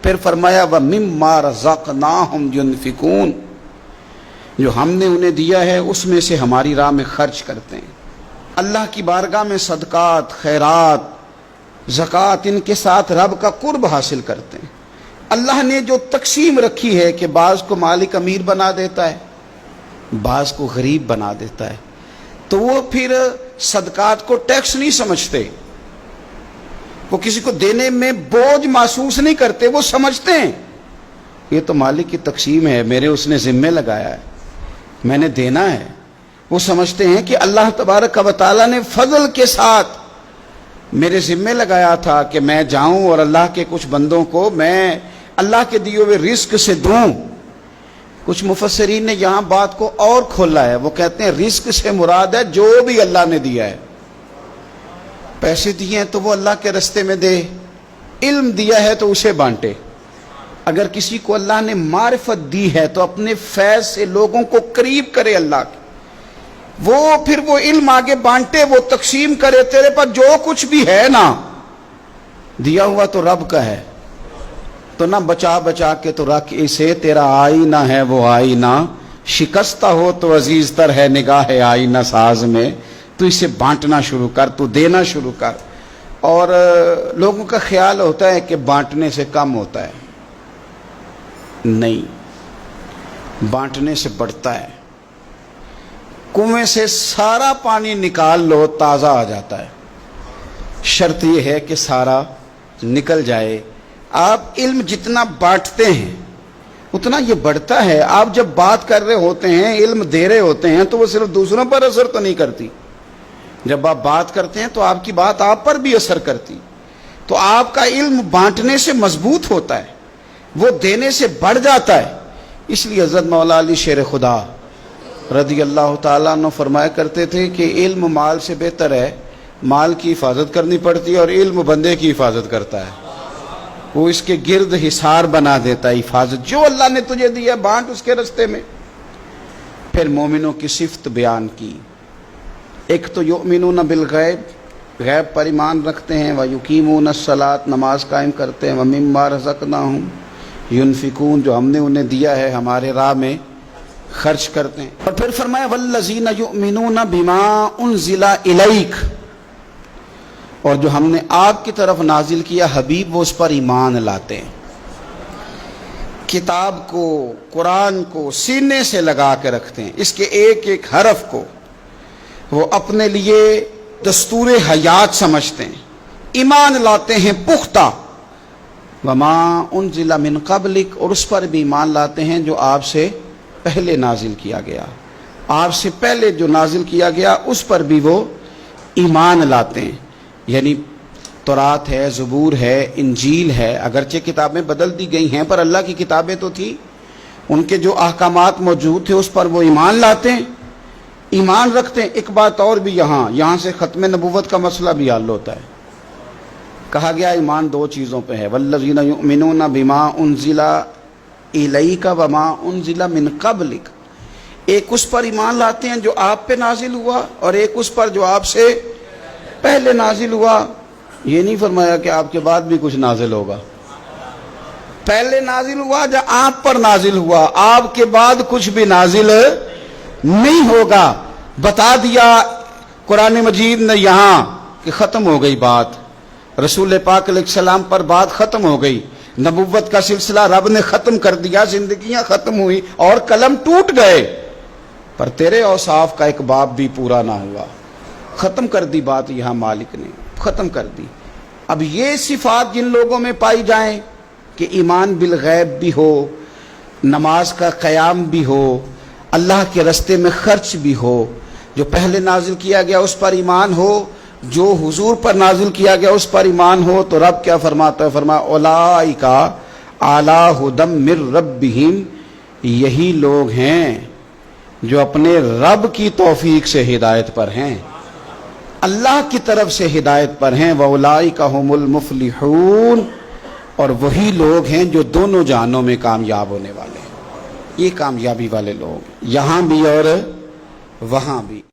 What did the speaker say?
پھر فرمایا وَمِمَّا رَزَقْنَاهُمْ يُنْفِقُونَ، جو ہم نے انہیں دیا ہے اس میں سے ہماری راہ میں خرچ کرتے ہیں، اللہ کی بارگاہ میں صدقات، خیرات، زکوٰۃ، ان کے ساتھ رب کا قرب حاصل کرتے ہیں۔ اللہ نے جو تقسیم رکھی ہے کہ بعض کو مالک امیر بنا دیتا ہے، بعض کو غریب بنا دیتا ہے، تو وہ پھر صدقات کو ٹیکس نہیں سمجھتے، وہ کسی کو دینے میں بوجھ محسوس نہیں کرتے، وہ سمجھتے ہیں یہ تو مالک کی تقسیم ہے، میرے اس نے ذمہ لگایا ہے، میں نے دینا ہے۔ وہ سمجھتے ہیں کہ اللہ تبارک و تعالیٰ نے فضل کے ساتھ میرے ذمہ لگایا تھا کہ میں جاؤں اور اللہ کے کچھ بندوں کو میں اللہ کے دیے ہوئے رزق سے دوں۔ کچھ مفسرین نے یہاں بات کو اور کھولا ہے، وہ کہتے ہیں رزق سے مراد ہے جو بھی اللہ نے دیا ہے، پیسے دیے ہیں تو وہ اللہ کے رستے میں دے، علم دیا ہے تو اسے بانٹے، اگر کسی کو اللہ نے معرفت دی ہے تو اپنے فیض سے لوگوں کو قریب کرے اللہ کے، وہ پھر وہ علم آگے بانٹے، وہ تقسیم کرے۔ تیرے پاس جو کچھ بھی ہے نا دیا ہوا تو رب کا ہے، تو نہ بچا بچا کے تو رکھ اسے، تیرا آئینہ ہے وہ آئینہ، شکستہ ہو تو عزیز تر ہے نگاہ آئینہ ساز میں، تو اسے بانٹنا شروع کر، تو دینا شروع کر۔ اور لوگوں کا خیال ہوتا ہے کہ بانٹنے سے کم ہوتا ہے، نہیں، بانٹنے سے بڑھتا ہے۔ کنویں سے سارا پانی نکال لو تازہ آ جاتا ہے، شرط یہ ہے کہ سارا نکل جائے۔ آپ علم جتنا بانٹتے ہیں اتنا یہ بڑھتا ہے۔ آپ جب بات کر رہے ہوتے ہیں، علم دے رہے ہوتے ہیں، تو وہ صرف دوسروں پر اثر تو نہیں کرتی، جب آپ بات کرتے ہیں تو آپ کی بات آپ پر بھی اثر کرتی، تو آپ کا علم بانٹنے سے مضبوط ہوتا ہے، وہ دینے سے بڑھ جاتا ہے۔ اس لیے حضرت مولا علی شیر خدا رضی اللہ تعالیٰ عنہ فرمایا کرتے تھے کہ علم مال سے بہتر ہے، مال کی حفاظت کرنی پڑتی ہے اور علم بندے کی حفاظت کرتا ہے، وہ اس کے گرد حصار بنا دیتا ہے۔ حفاظت جو اللہ نے تجھے دیا بانٹ اس کے رستے میں۔ پھر مومنوں کی صفت بیان کی، ایک تو یؤمنون بالغیب، غیب پر ایمان رکھتے ہیں، وَيُقِيمُونَ الصَّلَاةَ، نماز قائم کرتے ہیں، وَمِمَّا رَزَقْنَاهُمْ يُنْفِقُونَ، جو ہم نے انہیں دیا ہے ہمارے راہ میں خرچ کرتے ہیں۔ اور پھر فرمایا وَالَّذِينَ يُؤْمِنُونَ بِمَا أُنزِلَ إِلَيْكَ، اور جو ہم نے آپ کی طرف نازل کیا حبیب، وہ اس پر ایمان لاتے ہیں، کتاب کو، قرآن کو سینے سے لگا کے رکھتے ہیں، اس کے ایک ایک حرف کو وہ اپنے لیے دستور حیات سمجھتے ہیں، ایمان لاتے ہیں پختہ۔ وما انزل من قبلک، اور اس پر بھی ایمان لاتے ہیں جو آپ سے پہلے نازل کیا گیا، آپ سے پہلے جو نازل کیا گیا اس پر بھی وہ ایمان لاتے ہیں، یعنی تورات ہے، زبور ہے، انجیل ہے، اگرچہ کتابیں بدل دی گئی ہیں پر اللہ کی کتابیں تو تھی، ان کے جو احکامات موجود تھے اس پر وہ ایمان لاتے ہیں، ایمان رکھتے ہیں۔ ایک بات اور بھی یہاں سے ختم نبوت کا مسئلہ بھی حل ہوتا ہے۔ کہا گیا ایمان دو چیزوں پہ ہے، والذین یؤمنون بما انزل الیک وما انزل من قبلک، ایک اس پر ایمان لاتے ہیں جو آپ پہ نازل ہوا، اور ایک اس پر جو آپ سے پہلے نازل ہوا۔ یہ نہیں فرمایا کہ آپ کے بعد بھی کچھ نازل ہوگا، پہلے نازل ہوا جو آپ پر نازل ہوا، آپ کے بعد کچھ بھی نازل نہیں ہوگا۔ بتا دیا قرآن مجید نے یہاں کہ ختم ہو گئی بات، رسول پاک علیہ السلام پر بات ختم ہو گئی، نبوت کا سلسلہ رب نے ختم کر دیا، زندگیاں ختم ہوئی اور قلم ٹوٹ گئے، پر تیرے اوصاف کا ایک باب بھی پورا نہ ہوا، ختم کر دی بات، یہاں مالک نے ختم کر دی۔ اب یہ صفات جن لوگوں میں پائی جائیں کہ ایمان بالغیب بھی ہو، نماز کا قیام بھی ہو، اللہ کے رستے میں خرچ بھی ہو، جو پہلے نازل کیا گیا اس پر ایمان ہو، جو حضور پر نازل کیا گیا اس پر ایمان ہو، تو رب کیا فرماتا ہے؟ فرمایا اولئک علی ھدی من ربہم، یہی لوگ ہیں جو اپنے رب کی توفیق سے ہدایت پر ہیں، اللہ کی طرف سے ہدایت پر ہیں، واولئک ھم المفلحون، اور وہی لوگ ہیں جو دونوں جہانوں میں کامیاب ہونے والے ہیں۔ یہ کامیابی والے لوگ یہاں بھی اور وہاں بھی۔